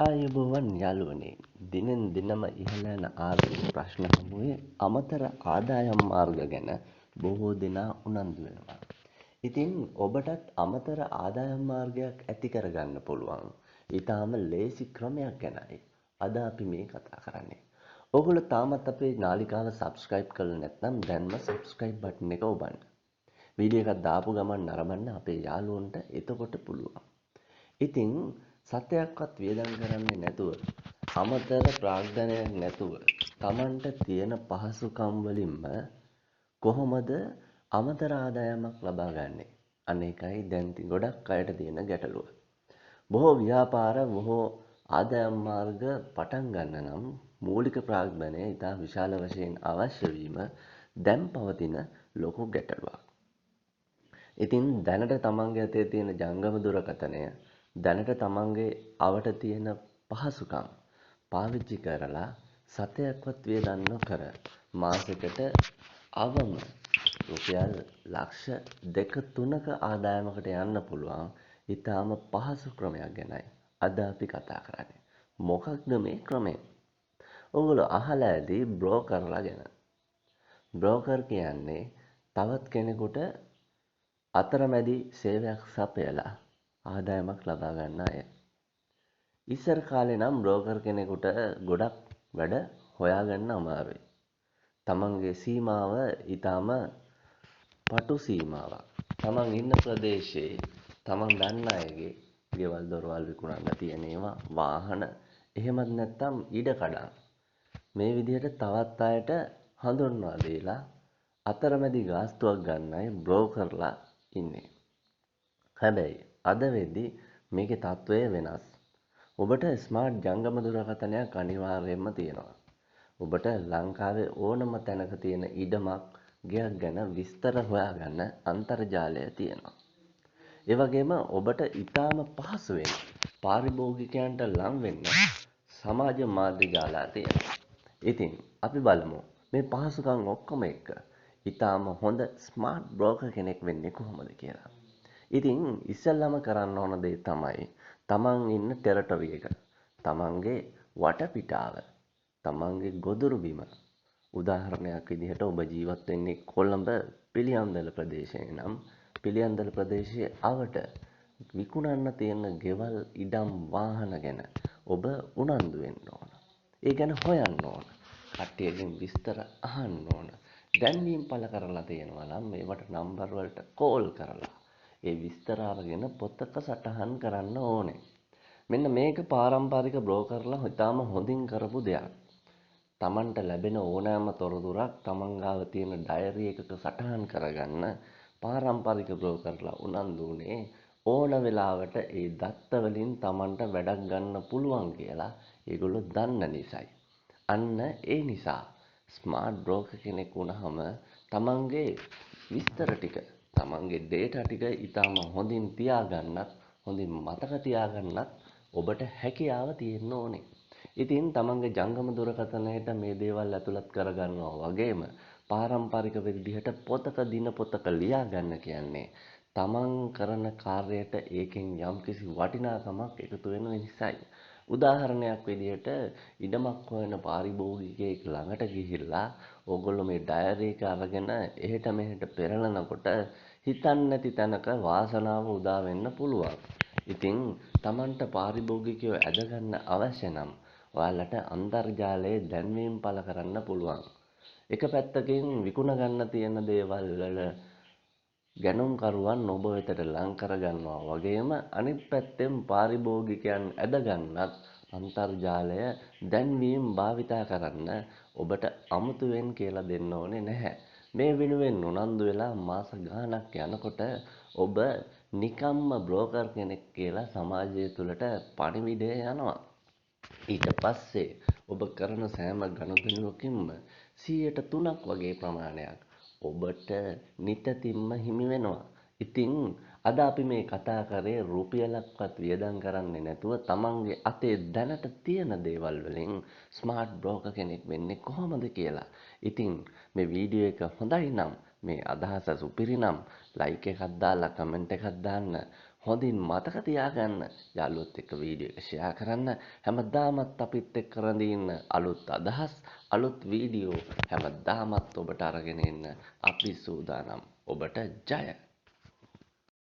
ආයුබෝවන් යාළුවනේ දිනෙන් දිනම ඉහළ යන ආර්ථික ප්‍රශ්න හමුවේ අමතර ආදායම් මාර්ග ගැන බොහෝ දෙනා උනන්දු වෙනවා. ඉතින් ඔබටත් අමතර ආදායම් මාර්ගයක් ඇති කරගන්න පුළුවන්. ඊටාම ලේසි ක්‍රමයක් ගැනයි අද අපි මේ කතා කරන්නේ. ඔයගොල්ලෝ තාමත් අපේ නාලිකාව subscribe කරලා නැත්නම් දැන්ම subscribe button එක ඔබන්න. වීඩියෝ එකක් දාපු ගමන් නරඹන්න අපේ යාළුවන්ට එතකොට පුළුවන්. ඉතින් සතයක්වත් වියදම් කරන්නේ නැතුව අමතර ප්‍රාග්ධනයක් නැතුව Tamanට තියෙන පහසුකම් වලින්ම කොහොමද අමතර ආදායමක් ලබා ගන්නෙ? අනේකයි දැන් ගොඩක් අයට තියෙන ගැටලුව. බොහෝ ව්‍යාපාර බොහෝ ආදායම් මාර්ග පටන් ගන්න නම් මූලික ප්‍රාග්ධනය ඉතා විශාල වශයෙන් අවශ්‍ය වීම දැන් පවතින ලොකු ගැටලුවක්. ඉතින් දැනට තමන්ගේ අතේ තියෙන ජංගම දුරකථනය දැනට තමන්ගේ අවට තියෙන පහසුකම් පාවිච්චි කරලා සතයක්වත් වියදම් නොකර මාසෙකට අවම රුපියල් ලක්ෂ 2-3ක ආදායමකට යන්න පුළුවන් ඊටාම පහසු ක්‍රමයක් ගැනයි අද අපි කතා කරන්නේ. මොකක්ද මේ ක්‍රමය? ඔයගොල්ලෝ අහලා ඇති බ්‍රෝකර්ලා ගැන. බ්‍රෝකර් කියන්නේ තවත් කෙනෙකුට අතරමැදි සේවයක් සපයලා ආදායමක් ලබා ගන්න අය. ඉස්සර කාලේ නම් බ්‍රෝකර් කෙනෙකුට ගොඩක් වැඩ හොයාගන්න අමාරුයි. තමන්ගේ සීමාව ඊටම පටු සීමාවක්. තමන් ඉන්න ප්‍රදේශයේ තමන් දන්න අයගේ ගෙවල් දොරවල් විකුණන්න තියෙන ඒවා, වාහන, එහෙමත් නැත්නම් ඉඩකඩම්. මේ විදිහට තවත් අයට හඳුන්වා දීලා අතරමැදි ගාස්තුවක් ගන්න අය බ්‍රෝකර්ලා ඉන්නේ. හැබැයි අද වෙද්දි මේකේ තත්වය වෙනස්. ඔබට ස්මාර්ට් ජංගම දුරකථනයක් අනිවාර්යයෙන්ම තියෙනවා. ඔබට ලංකාවේ ඕනම තැනක තියෙන ඉඩමක් ගෙයක් ගැන විස්තර හොයාගන්න අන්තර්ජාලය තියෙනවා. ඒ වගේම ඔබට ඊටාම පහසුවෙන් පාරිභෝගිකයන්ට ලං වෙන්න සමාජ මාධ්‍ය ජාලා තියෙනවා. ඉතින් අපි බලමු මේ පහසුකම් ඔක්කොම එක්ක ඊටාම හොඳ ස්මාර්ට් බ්‍රෝකර් කෙනෙක් වෙන්නේ කොහොමද කියලා. ඉතින් ඉස්සෙල්ලාම කරන්න ඕන දේ තමයි තමන් ඉන්න ටෙරටරි එක, තමන්ගේ වටපිටාව, තමන්ගේ ගොදුරු බිම. උදාහරණයක් විදිහට ඔබ ජීවත් වෙන්නේ කොළඹ පිළියන්දල ප්‍රදේශයේ නම් පිළියන්දල ප්‍රදේශයේ අවට විකුණන්න තියෙන ගෙවල්, ඉඩම්, වාහන ගැන ඔබ උනන්දු වෙන්න ඕන. ඒ ගැන හොයන්න ඕන. කට්ටියගෙන් විස්තර අහන්න ඕන. දැන්වීම් පළ කරලා තියෙනවා නම් මේවට නම්බර් වලට කෝල් කරලා ඒ විස්තර අරගෙන පොතක සටහන් කරන්න ඕනේ. මෙන්න මේක පාරම්පරික බ්‍රෝකර්ලා හිතාම හොඳින් කරපු දෙයක්. Tamanට ලැබෙන ඕනෑම තොරතුරක් Taman ගාව තියෙන ඩයරි එකක සටහන් කරගන්න පාරම්පරික බ්‍රෝකර්ලා උනන්දු උනේ ඕන වෙලාවට ඒ දත්ත වලින් Tamanට වැඩක් ගන්න පුළුවන් කියලා ඒගොල්ලෝ දන්න නිසායි. අන්න ඒ නිසා ස්මාර්ට් බ්‍රෝකර් කෙනෙක් වුණාම Tamanගේ විස්තර ටික තමන්ගේ ඩේටා ටික ඊටම හොඳින් තියාගන්නත්, හොඳින් මතක තියාගන්නත් ඔබට හැකියාව තියෙන්න ඕනේ. ඉතින් තමන්ගේ ජංගම දුරකථනයට මේ දේවල් ඇතුළත් කරගන්නවා වගේම පාරම්පරික විදිහට පොතක දිනපොතක ලියා ගන්න කියන්නේ තමන් කරන කාර්යයට ඒකෙන් යම්කිසි වටිනාකමක් එකතු වෙන නිසායි. උදාහරණයක් විදිහට ඉඩමක් හොයන පාරිභෝගිකයෙක් ළඟට ගිහිල්ලා ඕගොල්ලෝ මේ ඩයරි එක අරගෙන එහෙට මෙහෙට පෙරලනකොට හිතන්නේ නැති තැනක වාසනාව උදා වෙන්න පුළුවන්. ඉතින් Tamanට පාරිභෝගිකයෝ ඇද ගන්න අවශ්‍ය නම් ඔයාලට අන්තර්ජාලයේ දැන්වීම් පළ කරන්න පුළුවන්. එක පැත්තකින් විකුණ ගන්න තියෙන දේවල් වල ගැනුම්කරුවන් ඔබ වෙතට ලං කරගන්නවා වගේම අනිත් පැත්තෙන් පාරිභෝගිකයන් ඇද ගන්නත් අන්තර්ජාලය දැන්වීම් භාවිතා කරන්න ඔබට අමුතුවෙන් කියලා දෙන්න ඕනේ නැහැ. මේ වෙනුවෙන් උනන්දු වෙලා මාස ගාණක් යනකොට ඔබ නිකම්ම බ්‍රෝකර් කෙනෙක් කියලා සමාජය තුළට පණිවිඩය යනවා. ඊට පස්සේ ඔබ කරන සෑම ගනුදෙනුවකින්ම 3% වගේ ප්‍රමාණයක් ඔබට නිතැතින්ම හිමි වෙනවා. ඉතින් අද අපි මේ කතා කරේ රුපියලක්වත් වියදම් කරන්නේ නැතුව තමන්ගේ අතේ දැනට තියෙන දේවල් වලින් ස්මාර්ට් බ්‍රෝකර් කෙනෙක් වෙන්නේ කොහොමද කියලා. ඉතින් මේ වීඩියෝ එක හොඳයි නම් මේ අදහස සුපිරි නම් ලයික් එකක් දාලා කමෙන්ට් එකක් දාන්න. හොඳින් මතක තියාගන්න. යාළුවොත් එක්ක වීඩියෝ එක ෂෙයා කරන්න. හැමදාමත් අපිත් එක්ක රැඳී ඉන්න. අලුත් අදහස්, අලුත් වීඩියෝ හැමදාමත් ඔබට අරගෙන එන්න අපි සූදානම්. ඔබට ජය.